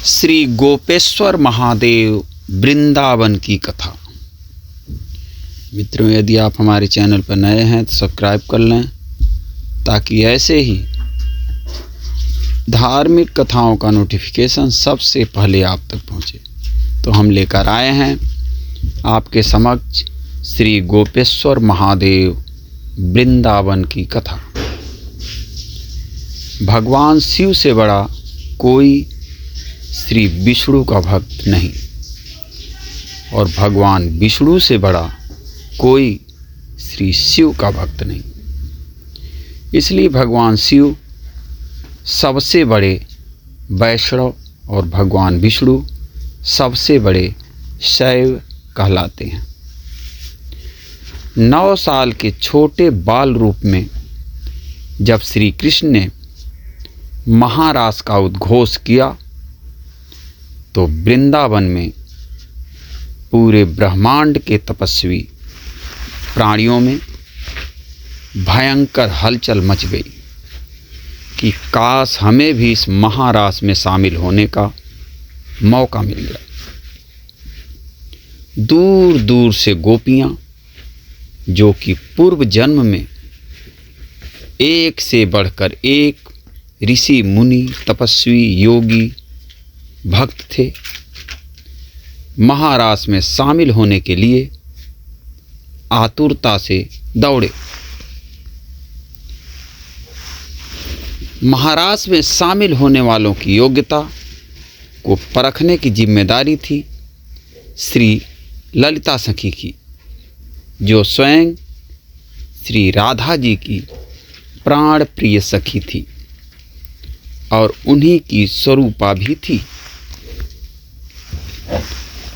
श्री गोपेश्वर महादेव वृंदावन की कथा। मित्रों, यदि आप हमारे चैनल पर नए हैं तो सब्सक्राइब कर लें ताकि ऐसे ही धार्मिक कथाओं का नोटिफिकेशन सबसे पहले आप तक पहुंचे। तो हम लेकर आए हैं आपके समक्ष श्री गोपेश्वर महादेव वृंदावन की कथा। भगवान शिव से बड़ा कोई श्री विष्णु का भक्त नहीं और भगवान विष्णु से बड़ा कोई श्री शिव का भक्त नहीं। इसलिए भगवान शिव सबसे बड़े वैष्णव और भगवान विष्णु सबसे बड़े शैव कहलाते हैं। 9 साल के छोटे बाल रूप में जब श्री कृष्ण ने महारास का उद्घोष किया तो वृंदावन में पूरे ब्रह्मांड के तपस्वी प्राणियों में भयंकर हलचल मच गई कि काश हमें भी इस महारास में शामिल होने का मौका मिल गया। दूर दूर से गोपियां, जो कि पूर्व जन्म में एक से बढ़कर एक ऋषि मुनि तपस्वी योगी भक्त थे, महारास में शामिल होने के लिए आतुरता से दौड़े। महारास में शामिल होने वालों की योग्यता को परखने की जिम्मेदारी थी श्री ललिता सखी की, जो स्वयं श्री राधा जी की प्राण प्रिय सखी थी और उन्हीं की स्वरूपा भी थी।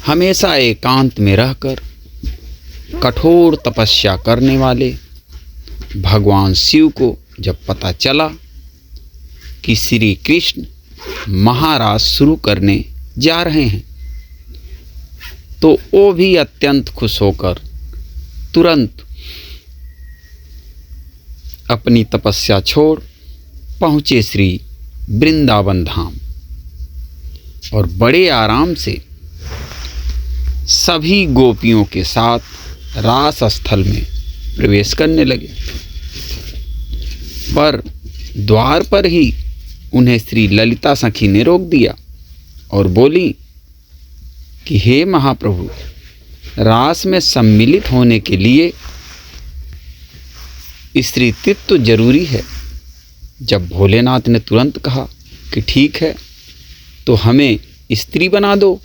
हमेशा एकांत में रहकर कठोर तपस्या करने वाले भगवान शिव को जब पता चला कि श्री कृष्ण महारास शुरू करने जा रहे हैं तो वो भी अत्यंत खुश होकर तुरंत अपनी तपस्या छोड़ पहुँचे श्री वृंदावन धाम और बड़े आराम से सभी गोपियों के साथ रास स्थल में प्रवेश करने लगे। पर द्वार पर ही उन्हें श्री ललिता सखी ने रोक दिया और बोली कि हे महाप्रभु, रास में सम्मिलित होने के लिए स्त्रीत्व तो जरूरी है। जब भोलेनाथ ने तुरंत कहा कि ठीक है तो हमें स्त्री बना दो,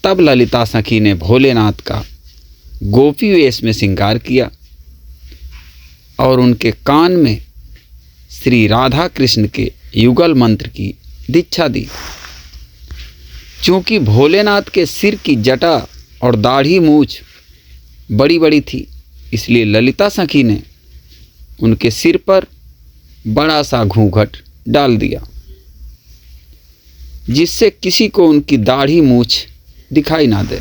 तब ललिता सखी ने भोलेनाथ का गोपी वेश में श्रृंगार किया और उनके कान में श्री राधा कृष्ण के युगल मंत्र की दीक्षा दी। चूँकि भोलेनाथ के सिर की जटा और दाढ़ी मूछ बड़ी बड़ी थी, इसलिए ललिता सखी ने उनके सिर पर बड़ा सा घूंघट डाल दिया, जिससे किसी को उनकी दाढ़ी मूछ दिखाई ना दे।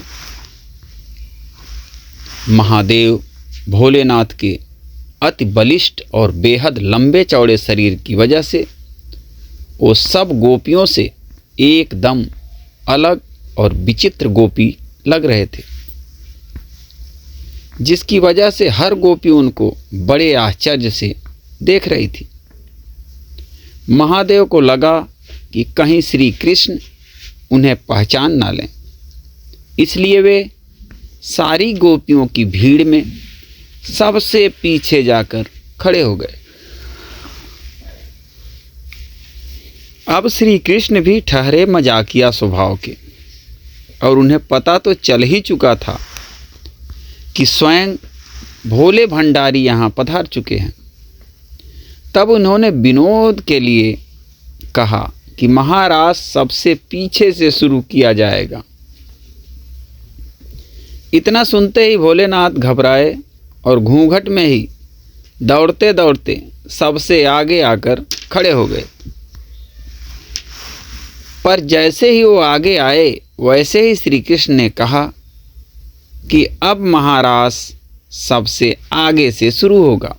महादेव भोलेनाथ के अति बलिष्ठ और बेहद लंबे चौड़े शरीर की वजह से वो सब गोपियों से एकदम अलग और विचित्र गोपी लग रहे थे, जिसकी वजह से हर गोपी उनको बड़े आश्चर्य से देख रही थी। महादेव को लगा कि कहीं श्री कृष्ण उन्हें पहचान ना लें, इसलिए वे सारी गोपियों की भीड़ में सबसे पीछे जाकर खड़े हो गए। अब श्री कृष्ण भी ठहरे मजाकिया स्वभाव के और उन्हें पता तो चल ही चुका था कि स्वयं भोले भंडारी यहाँ पधार चुके हैं। तब उन्होंने विनोद के लिए कहा कि महाराज सबसे पीछे से शुरू किया जाएगा। इतना सुनते ही भोलेनाथ घबराए और घूंघट में ही दौड़ते दौड़ते सबसे आगे आकर खड़े हो गए। पर जैसे ही वो आगे आए वैसे ही श्री कृष्ण ने कहा कि अब महारास सबसे आगे से शुरू होगा।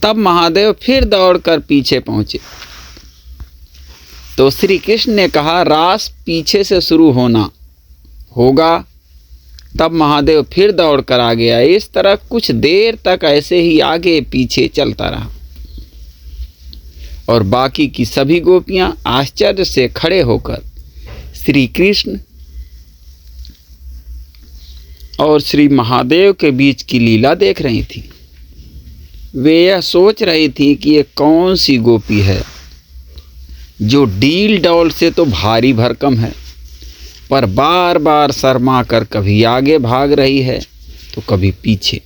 तब महादेव फिर दौड़कर पीछे पहुँचे तो श्री कृष्ण ने कहा रास पीछे से शुरू होगा। तब महादेव फिर दौड़ कर आ गया। इस तरह कुछ देर तक ऐसे ही आगे पीछे चलता रहा और बाकी की सभी गोपियां आश्चर्य से खड़े होकर श्री कृष्ण और श्री महादेव के बीच की लीला देख रही थी। वे यह सोच रही थी कि ये कौन सी गोपी है जो डील डौल से तो भारी भरकम है, पर बार बार शर्मा कर कभी आगे भाग रही है तो कभी पीछे,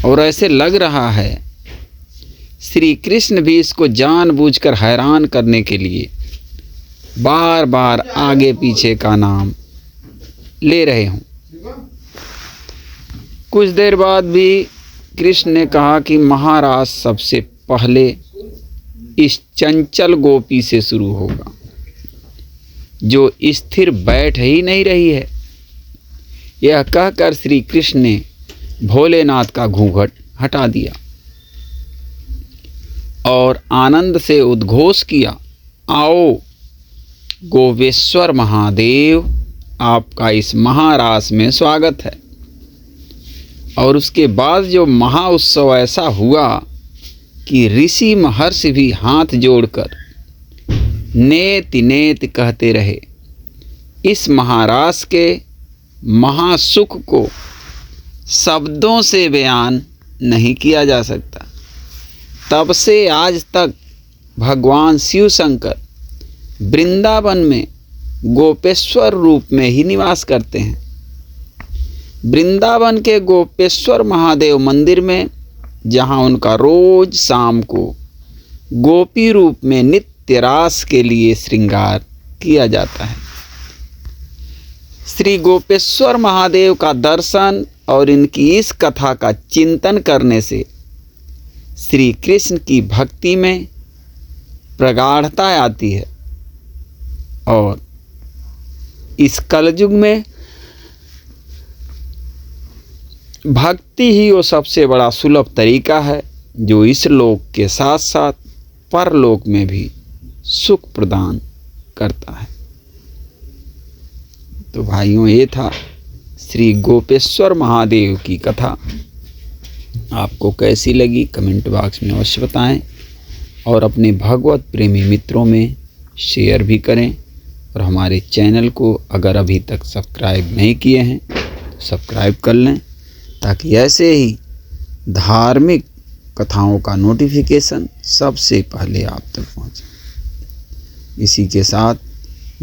और ऐसे लग रहा है श्री कृष्ण भी इसको जानबूझकर हैरान करने के लिए बार बार आगे पीछे का नाम ले रहे हों। कुछ देर बाद भी कृष्ण ने कहा कि महाराज सबसे पहले इस चंचल गोपी से शुरू होगा जो स्थिर बैठ ही नहीं रही है। यह कहकर श्री कृष्ण ने भोलेनाथ का घूंघट हटा दिया और आनंद से उद्घोष किया, आओ गोपेश्वर महादेव, आपका इस महारास में स्वागत है। और उसके बाद जो महाउत्सव ऐसा हुआ कि ऋषि महर्षि भी हाथ जोड़कर नेति नेति कहते रहे। इस महारास के महासुख को शब्दों से बयान नहीं किया जा सकता। तब से आज तक भगवान शिव शंकर वृंदावन में गोपेश्वर रूप में ही निवास करते हैं। वृंदावन के गोपेश्वर महादेव मंदिर में, जहां उनका रोज शाम को गोपी रूप में नित्य रास के लिए श्रृंगार किया जाता है। श्री गोपेश्वर महादेव का दर्शन और इनकी इस कथा का चिंतन करने से श्री कृष्ण की भक्ति में प्रगाढ़ता आती है और इस कलयुग में भक्ति ही वो सबसे बड़ा सुलभ तरीका है जो इस लोक के साथ साथ परलोक में भी सुख प्रदान करता है। तो भाइयों, ये था श्री गोपेश्वर महादेव की कथा। आपको कैसी लगी कमेंट बॉक्स में अवश्य बताएं और अपने भगवत प्रेमी मित्रों में शेयर भी करें। और हमारे चैनल को अगर अभी तक सब्सक्राइब नहीं किए हैं तो सब्सक्राइब कर लें ताकि ऐसे ही धार्मिक कथाओं का नोटिफिकेशन सबसे पहले आप तक पहुंचे। इसी के साथ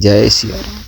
जय सिया राम।